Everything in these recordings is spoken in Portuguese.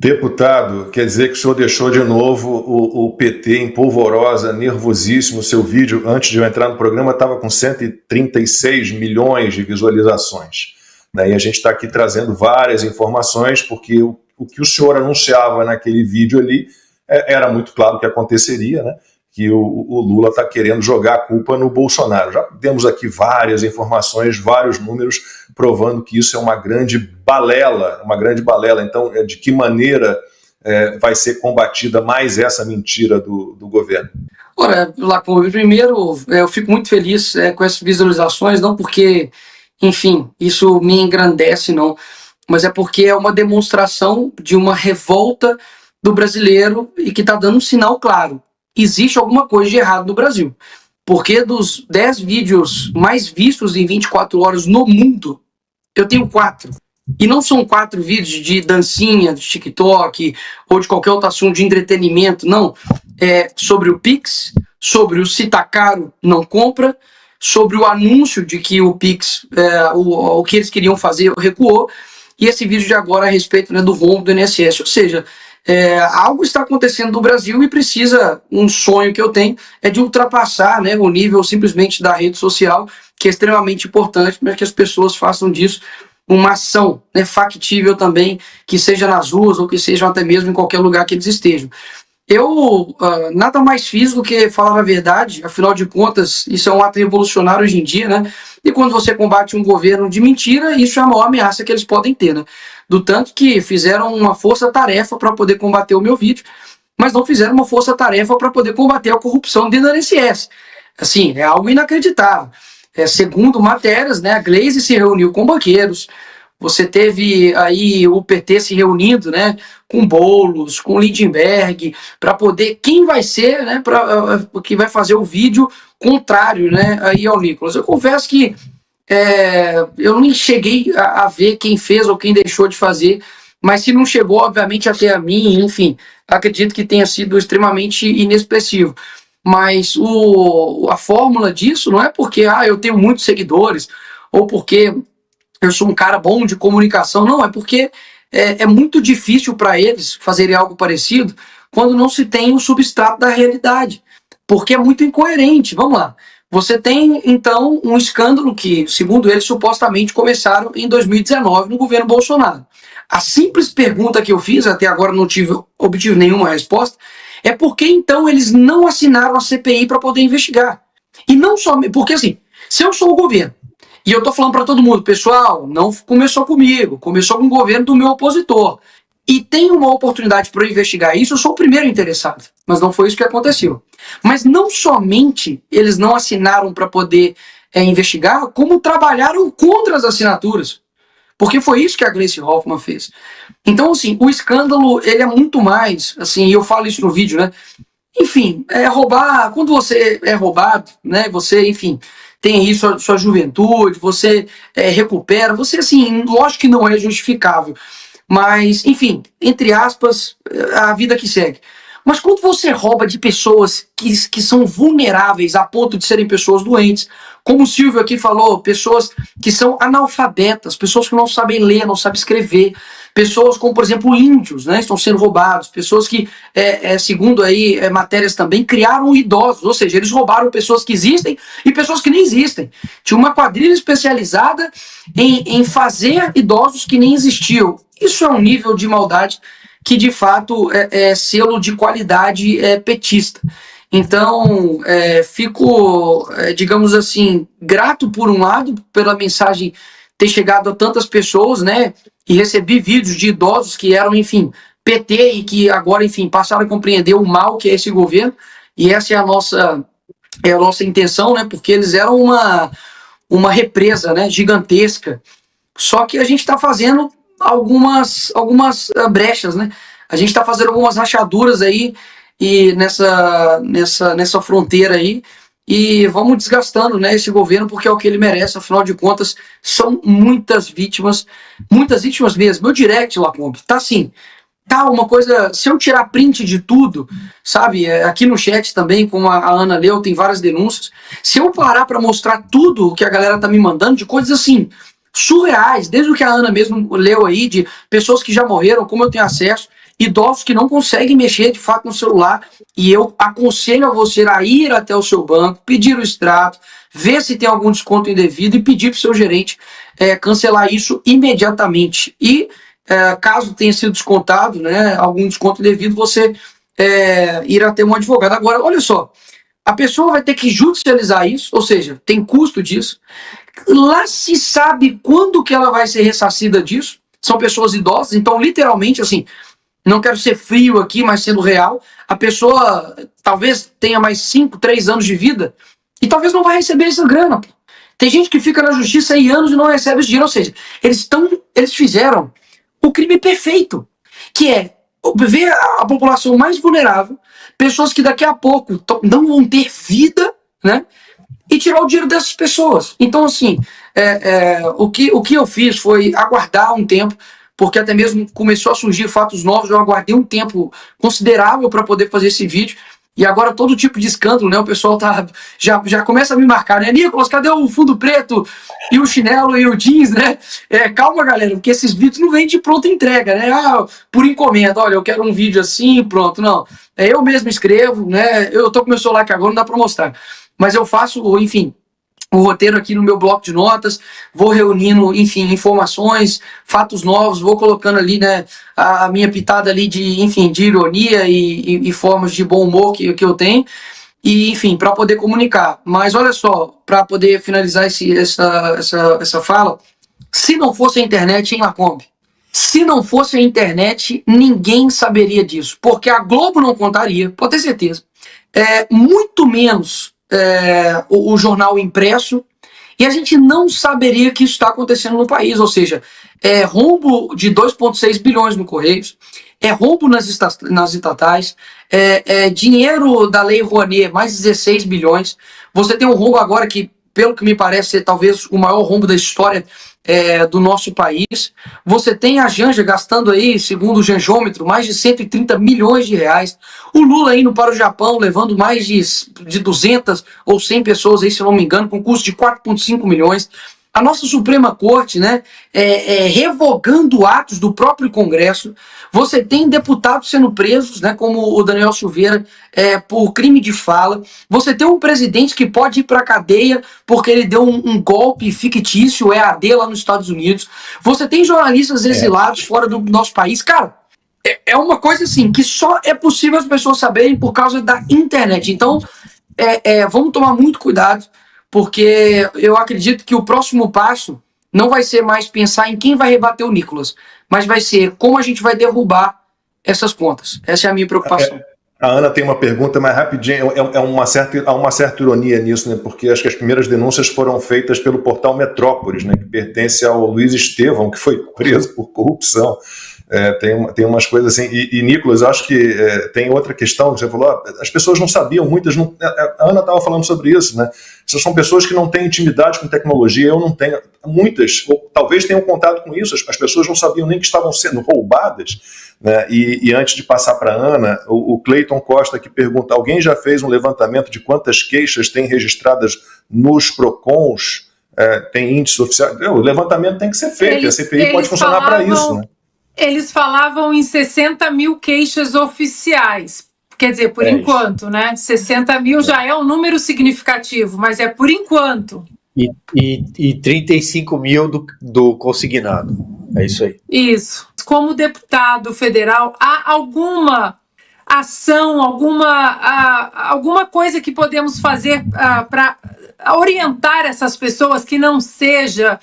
Deputado, quer dizer que o senhor deixou de novo o PT em polvorosa, nervosíssimo. Seu vídeo, antes de eu entrar no programa, estava com 136 milhões de visualizações. E a gente está aqui trazendo várias informações, porque o que o senhor anunciava naquele vídeo ali era muito claro que aconteceria, né? Que o Lula está querendo jogar a culpa no Bolsonaro. Já temos aqui várias informações, vários números provando que isso é uma grande balela, Então, de que maneira vai ser combatida mais essa mentira do governo? Ora, Lacombe, primeiro, eu fico muito feliz com essas visualizações, não porque, enfim, isso me engrandece, não, mas é porque é uma demonstração de uma revolta do brasileiro e que está dando um sinal claro. Existe alguma coisa de errado no Brasil. Porque dos 10 vídeos mais vistos em 24 horas no mundo, eu tenho 4. E não são 4 vídeos de dancinha, de TikTok, ou de qualquer outro assunto de entretenimento, não. É sobre o Pix, sobre o se tá caro, não compra, sobre o anúncio de que o Pix, o que eles queriam fazer, recuou, e esse vídeo de agora a respeito, né, do rombo do INSS. Ou seja, algo está acontecendo no Brasil e precisa, um sonho que eu tenho é de ultrapassar, né, o nível simplesmente da rede social, que é extremamente importante para que as pessoas façam disso uma ação, né, factível também, que seja nas ruas ou que seja até mesmo em qualquer lugar que eles estejam. Eu nada mais fiz do que falar a verdade, afinal de contas, isso é um ato revolucionário hoje em dia, né? E quando você combate um governo de mentira, isso é a maior ameaça que eles podem ter, né? Do tanto que fizeram uma força-tarefa para poder combater o meu vídeo, mas não fizeram uma força-tarefa para poder combater a corrupção dentro do INSS. Assim, é algo inacreditável. Segundo matérias, né, a Glaze se reuniu com banqueiros, você teve aí o PT se reunindo, né, com Boulos, com Lindenberg, para poder, quem vai ser, né, que vai fazer o vídeo contrário, né, aí ao Nicolas. Eu confesso que eu nem cheguei a ver quem fez ou quem deixou de fazer, mas se não chegou, obviamente, até a mim, enfim, acredito que tenha sido extremamente inexpressivo. Mas a fórmula disso não é porque eu tenho muitos seguidores, ou porque eu sou um cara bom de comunicação, não, é porque é muito difícil para eles fazerem algo parecido quando não se tem o substrato da realidade, porque é muito incoerente. Vamos lá, você tem então um escândalo que, segundo eles, supostamente começaram em 2019 no governo Bolsonaro. A simples pergunta que eu fiz, até agora não obtive nenhuma resposta, é por que então eles não assinaram a CPI para poder investigar? E não só, porque assim, se eu sou o governo, e eu tô falando para todo mundo, pessoal, não começou comigo, começou com o governo do meu opositor. E tem uma oportunidade para eu investigar isso, eu sou o primeiro interessado. Mas não foi isso que aconteceu. Mas não somente eles não assinaram para poder investigar, como trabalharam contra as assinaturas. Porque foi isso que a Gleice Hoffmann fez. Então, assim, o escândalo, ele é muito mais, assim, e eu falo isso no vídeo, né? Enfim, roubar, quando você é roubado, né, você, enfim, tem aí sua juventude, você recupera, você, assim, lógico que não é justificável, mas, enfim, entre aspas, a vida que segue. Mas quando você rouba de pessoas que são vulneráveis a ponto de serem pessoas doentes, como o Silvio aqui falou, pessoas que são analfabetas, pessoas que não sabem ler, não sabem escrever, pessoas como, por exemplo, índios, né, estão sendo roubados, pessoas que, segundo aí matérias também, criaram idosos, ou seja, eles roubaram pessoas que existem e pessoas que nem existem. Tinha uma quadrilha especializada em fazer idosos que nem existiam. Isso é um nível de maldade que, de fato, é selo de qualidade petista. Então, fico, digamos assim, grato por um lado, pela mensagem ter chegado a tantas pessoas, né, e recebi vídeos de idosos que eram, enfim, PT e que agora, enfim, passaram a compreender o mal que é esse governo, e essa é a nossa intenção, né, porque eles eram uma represa, né, gigantesca, só que a gente está fazendo algumas brechas, né, a gente está fazendo algumas rachaduras aí, e nessa fronteira aí, e vamos desgastando, né, esse governo, porque é o que ele merece, afinal de contas, são muitas vítimas mesmo. Meu direct, Lacombe, tá assim, tá uma coisa, se eu tirar print de tudo, sabe, aqui no chat também, como a Ana leu, tem várias denúncias, se eu parar para mostrar tudo o que a galera tá me mandando, de coisas assim, surreais, desde o que a Ana mesmo leu aí, de pessoas que já morreram, como eu tenho acesso, idosos que não conseguem mexer de fato no celular, e eu aconselho a você a ir até o seu banco, pedir o extrato, ver se tem algum desconto indevido e pedir para o seu gerente cancelar isso imediatamente. E caso tenha sido descontado, né, algum desconto indevido, você ir até um advogado. Agora, olha só, a pessoa vai ter que judicializar isso, ou seja, tem custo disso. Lá se sabe quando que ela vai ser ressarcida disso. São pessoas idosas, então literalmente, assim, não quero ser frio aqui, mas sendo real, a pessoa talvez tenha mais 5, 3 anos de vida e talvez não vai receber essa grana. Tem gente que fica na justiça aí anos e não recebe esse dinheiro, ou seja, eles fizeram o crime perfeito, que é ver a população mais vulnerável, pessoas que daqui a pouco não vão ter vida, né? E tirar o dinheiro dessas pessoas. Então, assim, o que eu fiz foi aguardar um tempo, porque até mesmo começou a surgir fatos novos, eu aguardei um tempo considerável para poder fazer esse vídeo, e agora todo tipo de escândalo, né? O pessoal já começa a me marcar, né? Nicolas, cadê o fundo preto e o chinelo e o jeans, né? Calma, galera, porque esses vídeos não vêm de pronta entrega, né? Por encomenda, olha, eu quero um vídeo assim, pronto, não. Eu mesmo escrevo, né? Eu tô com meu celular aqui agora, não dá para mostrar. Mas eu faço, enfim, o roteiro aqui no meu bloco de notas, vou reunindo, enfim, informações, fatos novos, vou colocando ali, né, a minha pitada ali de, enfim, de ironia e formas de bom humor que eu tenho, e, enfim, para poder comunicar. Mas olha só, para poder finalizar essa fala, se não fosse a internet, hein, Lacombe? Se não fosse a internet, ninguém saberia disso, porque a Globo não contaria, pode ter certeza. Muito menos o jornal impresso, e a gente não saberia que isso está acontecendo no país, ou seja, rombo de 2,6 bilhões no Correios, rombo nas estatais, dinheiro da Lei Rouanet, mais 16 bilhões, você tem um rombo agora que, pelo que me parece, é talvez o maior rombo da história do nosso país. Você tem a Janja gastando aí, segundo o Janjômetro, mais de 130 milhões de reais. O Lula indo para o Japão, levando mais de 200 ou 100 pessoas aí, se não me engano, com custo de 4,5 milhões. A nossa Suprema Corte, né, revogando atos do próprio Congresso. Você tem deputados sendo presos, né, como o Daniel Silveira, por crime de fala. Você tem um presidente que pode ir para a cadeia porque ele deu um golpe fictício, EAD, lá nos Estados Unidos. Você tem jornalistas exilados fora do nosso país. Cara, é uma coisa assim que só é possível as pessoas saberem por causa da internet. Então, vamos tomar muito cuidado, porque eu acredito que o próximo passo não vai ser mais pensar em quem vai rebater o Nicolas, mas vai ser como a gente vai derrubar essas contas. Essa é a minha preocupação. A Ana tem uma pergunta mais rapidinho, há uma certa ironia nisso, né? Porque acho que as primeiras denúncias foram feitas pelo portal Metrópolis, né? Que pertence ao Luiz Estevão, que foi preso por corrupção. Tem umas coisas assim, e Nicolas, acho que tem outra questão que você falou, as pessoas não sabiam, muitas não, a Ana estava falando sobre isso, né? Essas são pessoas que não têm intimidade com tecnologia, eu não tenho, muitas, ou talvez tenham contato com isso, as pessoas não sabiam nem que estavam sendo roubadas, né? E antes de passar para a Ana, o Cleiton Costa que pergunta, alguém já fez um levantamento de quantas queixas tem registradas nos PROCONs, tem índice oficial? O levantamento tem que ser feito, a CPI pode funcionar para isso, né? Eles falavam em 60 mil queixas oficiais. Quer dizer, por enquanto, né? 60 mil já é um número significativo, mas é por enquanto. E 35 mil do consignado. É isso aí. Isso. Como deputado federal, há alguma ação, alguma coisa que podemos fazer para orientar essas pessoas que não seja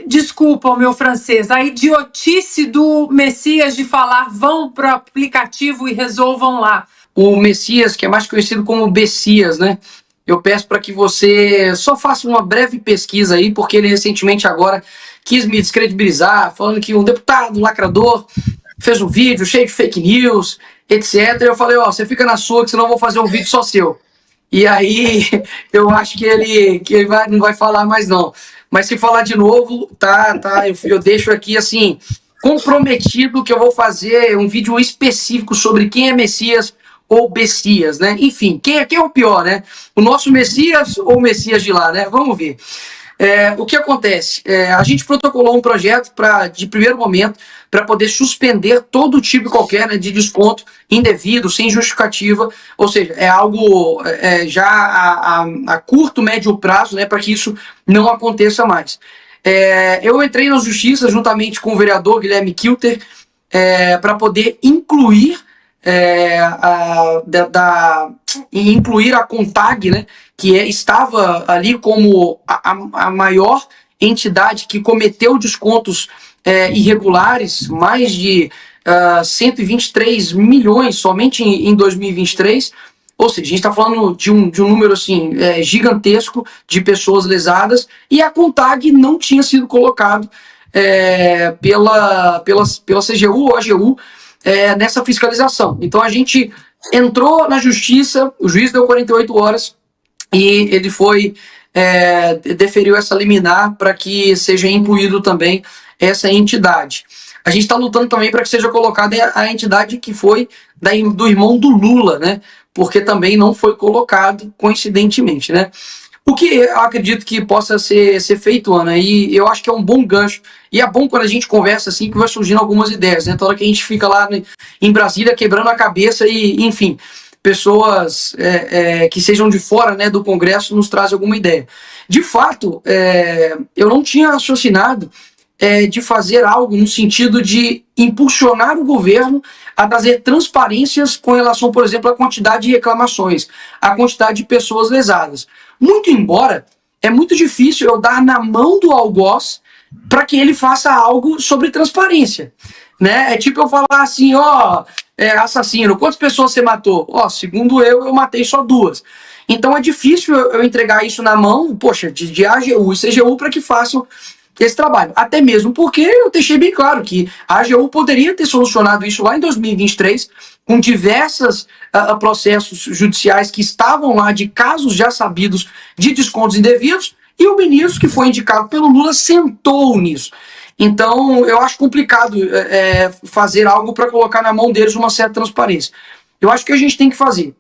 desculpa o meu francês, a idiotice do Messias de falar vão para o aplicativo e resolvam lá. O Messias, que é mais conhecido como Bessias, né? Eu peço para que você só faça uma breve pesquisa aí, porque ele recentemente agora quis me descredibilizar, falando que um deputado, um lacrador, fez um vídeo cheio de fake news, etc. Eu falei, você fica na sua, que senão eu vou fazer um vídeo só seu. E aí, eu acho que ele não vai falar mais não. Mas se falar de novo, eu deixo aqui assim, comprometido que eu vou fazer um vídeo específico sobre quem é Messias ou Bessias, né? Enfim, quem é o pior, né? O nosso Messias ou o Messias de lá, né? Vamos ver. O que acontece? A gente protocolou um projeto de primeiro momento para poder suspender todo tipo qualquer, né, de desconto indevido, sem justificativa, ou seja, é algo já a curto, médio prazo, né, para que isso não aconteça mais. Eu entrei na justiça juntamente com o vereador Guilherme Kilter para poder incluir incluir a CONTAG, né, que estava ali como a maior entidade que cometeu descontos irregulares, mais de 123 milhões somente em 2023. Ou seja, a gente está falando de um número assim, gigantesco de pessoas lesadas, e a CONTAG não tinha sido colocado pela CGU ou AGU nessa fiscalização. Então a gente entrou na justiça, o juiz deu 48 horas e ele deferiu essa liminar para que seja incluído também essa entidade. A gente está lutando também para que seja colocada a entidade que foi do irmão do Lula, né? Porque também não foi colocado coincidentemente, né? O que eu acredito que possa ser feito, Ana, e eu acho que é um bom gancho, e é bom quando a gente conversa assim, que vai surgindo algumas ideias, né? Toda hora que a gente fica lá em Brasília quebrando a cabeça e, enfim, pessoas que sejam de fora, né, do Congresso nos trazem alguma ideia. De fato, eu não tinha raciocinado de fazer algo no sentido de impulsionar o governo a trazer transparências com relação, por exemplo, à quantidade de reclamações, à quantidade de pessoas lesadas. Muito embora, é muito difícil eu dar na mão do algoz para que ele faça algo sobre transparência. Né? É tipo eu falar assim, assassino, quantas pessoas você matou? Segundo eu matei só 2. Então é difícil eu entregar isso na mão, de AGU e CGU para que façam esse trabalho. Até mesmo porque eu deixei bem claro que a AGU poderia ter solucionado isso lá em 2023, com diversos processos judiciais que estavam lá de casos já sabidos de descontos indevidos, e o ministro que foi indicado pelo Lula sentou nisso. Então, eu acho complicado fazer algo para colocar na mão deles uma certa transparência. Eu acho que a gente tem que fazer.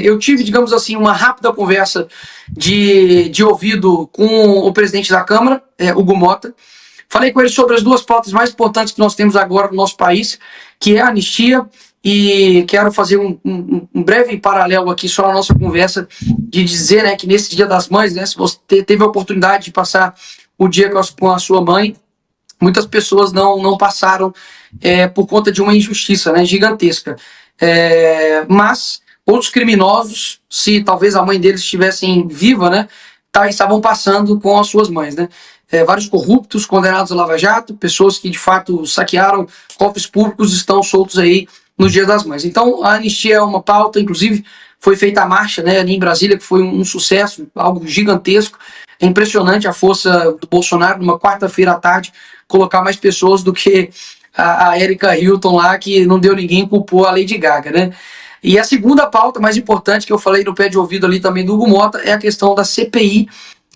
Eu tive, digamos assim, uma rápida conversa de ouvido com o presidente da Câmara, Hugo Mota. Falei com ele sobre as 2 pautas mais importantes que nós temos agora no nosso país, que é a anistia, e quero fazer um breve paralelo aqui só na nossa conversa, de dizer, né, que nesse Dia das Mães, né, se você teve a oportunidade de passar o dia com a sua mãe, muitas pessoas não passaram por conta de uma injustiça, né, gigantesca. Mas outros criminosos, se talvez a mãe deles estivessem viva, né, estavam passando com as suas mães, né? Vários corruptos condenados a Lava Jato, pessoas que de fato saquearam cofres públicos, estão soltos aí no Dia das Mães. Então a anistia é uma pauta, inclusive foi feita a marcha, né, ali em Brasília, que foi um sucesso, algo gigantesco. É impressionante a força do Bolsonaro, numa quarta-feira à tarde, colocar mais pessoas do que a Erika Hilton lá, que não deu ninguém, culpou a Lady Gaga, né? E a segunda pauta mais importante, que eu falei no pé de ouvido ali também do Hugo Mota, é a questão da CPI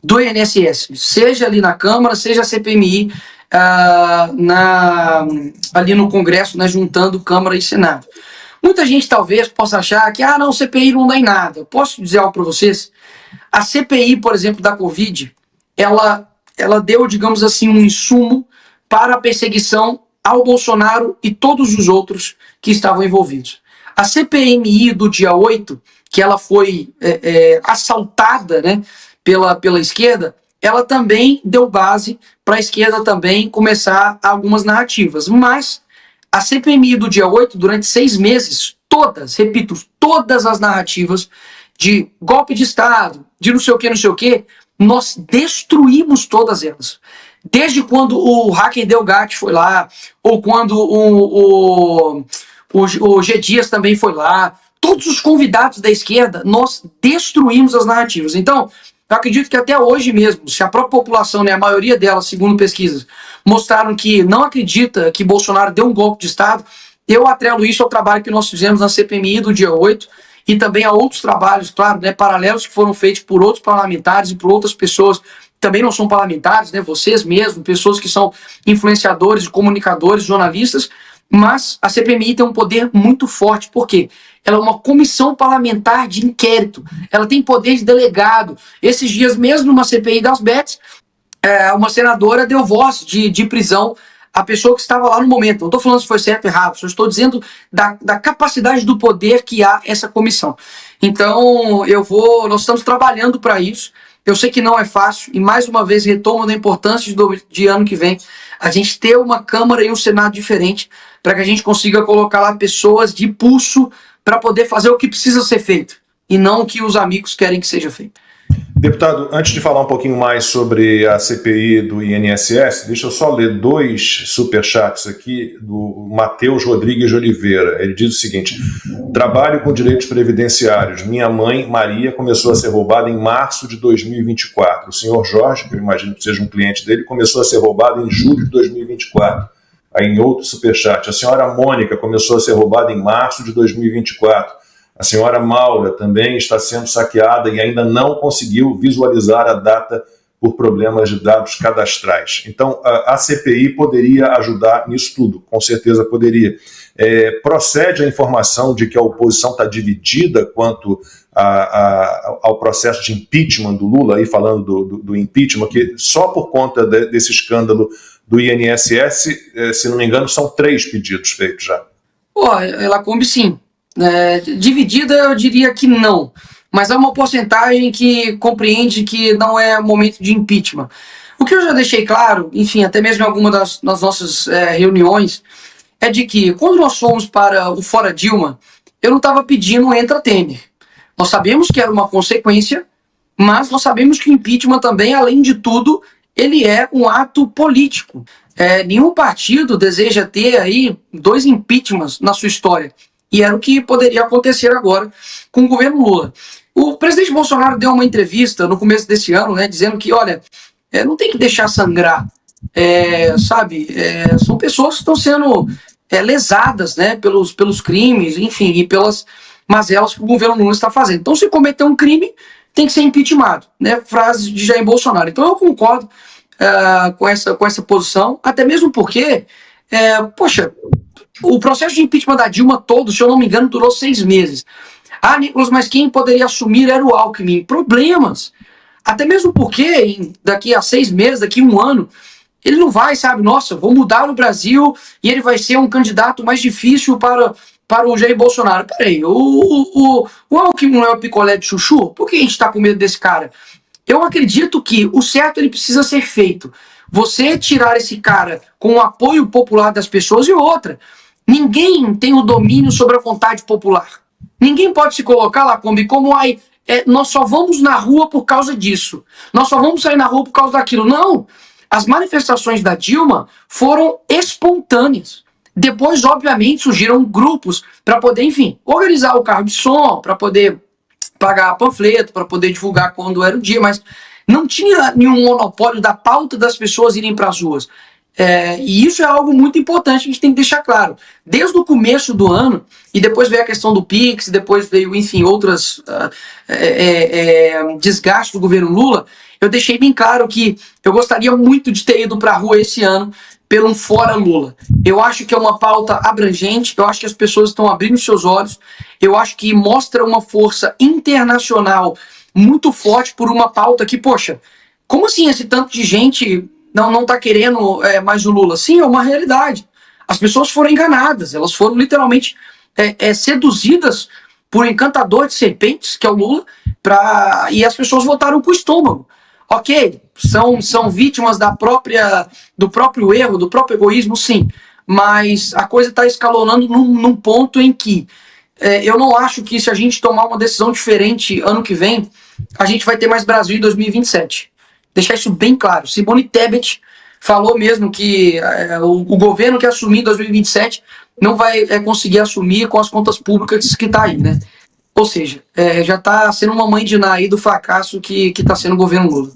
do INSS, seja ali na Câmara, seja a CPMI ali no Congresso, né, juntando Câmara e Senado. Muita gente talvez possa achar que não, CPI não dá em nada. Eu posso dizer algo para vocês? A CPI, por exemplo, da Covid, ela deu, digamos assim, um insumo para a perseguição ao Bolsonaro e todos os outros que estavam envolvidos. A CPMI do dia 8, que ela foi assaltada, né, pela esquerda, ela também deu base para a esquerda também começar algumas narrativas. Mas a CPMI do dia 8, durante 6 meses, todas as narrativas de golpe de Estado, de não sei o que, nós destruímos todas elas. Desde quando o hacker Delgatti foi lá, ou quando o G. Dias também foi lá, todos os convidados da esquerda, nós destruímos as narrativas. Então, eu acredito que até hoje mesmo, se a própria população, né, a maioria delas, segundo pesquisas, mostraram que não acredita que Bolsonaro deu um golpe de Estado, eu atrelo isso ao trabalho que nós fizemos na CPMI do dia 8, e também a outros trabalhos, claro, né, paralelos que foram feitos por outros parlamentares e por outras pessoas que também não são parlamentares, né, vocês mesmos, pessoas que são influenciadores, comunicadores, jornalistas, mas a CPMI tem um poder muito forte, porque ela é uma comissão parlamentar de inquérito, ela tem poder de delegado. Esses dias mesmo, numa CPI das bets, uma senadora deu voz de prisão à pessoa que estava lá no momento. Não estou falando se foi certo ou errado, só estou dizendo da capacidade do poder que há essa comissão. Então, nós estamos trabalhando para isso. Eu sei que não é fácil, e mais uma vez retomo da importância de ano que vem a gente ter uma Câmara e um Senado diferente, para que a gente consiga colocar lá pessoas de pulso para poder fazer o que precisa ser feito, e não o que os amigos querem que seja feito. Deputado, antes de falar um pouquinho mais sobre a CPI do INSS, deixa eu só ler 2 superchats aqui do Matheus Rodrigues de Oliveira. Ele diz o seguinte: trabalho com direitos previdenciários. Minha mãe, Maria, começou a ser roubada em março de 2024. O senhor Jorge, que eu imagino que seja um cliente dele, começou a ser roubado em julho de 2024. Aí em outro superchat, a senhora Mônica começou a ser roubada em março de 2024. A senhora Maura também está sendo saqueada e ainda não conseguiu visualizar a data por problemas de dados cadastrais. Então, a CPI poderia ajudar nisso tudo, com certeza poderia. Procede a informação de que a oposição está dividida quanto ao processo de impeachment do Lula, aí falando do impeachment, que só por conta desse escândalo do INSS, se não me engano, são 3 pedidos feitos já. Lacombe, sim. Dividida, eu diria que não, mas há uma porcentagem que compreende que não é momento de impeachment. O que eu já deixei claro, enfim, até mesmo em alguma das nossas reuniões, é de que quando nós fomos para o Fora Dilma, eu não estava pedindo entra Temer. Nós sabemos que era uma consequência, mas nós sabemos que o impeachment também, além de tudo, ele é um ato político. Nenhum partido deseja ter aí 2 impeachments na sua história. E era o que poderia acontecer agora com o governo Lula. O presidente Bolsonaro deu uma entrevista no começo desse ano, né, dizendo que, olha, não tem que deixar sangrar, são pessoas que estão sendo lesadas, né, pelos crimes, enfim, e pelas mazelas que o governo Lula está fazendo. Então, se cometer um crime, tem que ser impeachmentado, né, frase de Jair Bolsonaro. Então, eu concordo com essa posição, até mesmo porque, o processo de impeachment da Dilma todo, se eu não me engano, durou 6 meses. Nicolas, mas quem poderia assumir era o Alckmin. Problemas. Até mesmo porque daqui a 6 meses, daqui a 1 ano, ele não vai, nossa, vou mudar o Brasil e ele vai ser um candidato mais difícil para o Jair Bolsonaro. Peraí, o Alckmin não é o picolé de chuchu? Por que a gente está com medo desse cara? Eu acredito que o certo ele precisa ser feito. Você tirar esse cara com o apoio popular das pessoas e outra. Ninguém tem o domínio sobre a vontade popular. Ninguém pode se colocar lá como nós só vamos na rua por causa disso. Nós só vamos sair na rua por causa daquilo. Não. As manifestações da Dilma foram espontâneas. Depois, obviamente, surgiram grupos para poder, enfim, organizar o carro de som, para poder pagar panfleto, para poder divulgar quando era o dia, mas não tinha nenhum monopólio da pauta das pessoas irem para as ruas. E isso é algo muito importante que a gente tem que deixar claro. Desde o começo do ano, e depois veio a questão do PIX, depois veio, enfim, outras desgastes do governo Lula, eu deixei bem claro que eu gostaria muito de ter ido para a rua esse ano pelo um Fora Lula. Eu acho que é uma pauta abrangente, eu acho que as pessoas estão abrindo seus olhos, eu acho que mostra uma força internacional muito forte por uma pauta que, poxa, como assim esse tanto de gente não está querendo mais o Lula? Sim, é uma realidade. As pessoas foram enganadas, elas foram literalmente seduzidas por um encantador de serpentes, que é o Lula, e as pessoas votaram com o estômago. Ok, são vítimas do próprio erro, do próprio egoísmo, sim, mas a coisa está escalonando num ponto em que eu não acho que se a gente tomar uma decisão diferente ano que vem, a gente vai ter mais Brasil em 2027. Deixar isso bem claro. Simone Tebet falou mesmo que o governo que assumir em 2027 não vai conseguir assumir com as contas públicas que está aí, né? Ou seja, já está sendo uma mãe de Ná aí do fracasso que está sendo o governo Lula.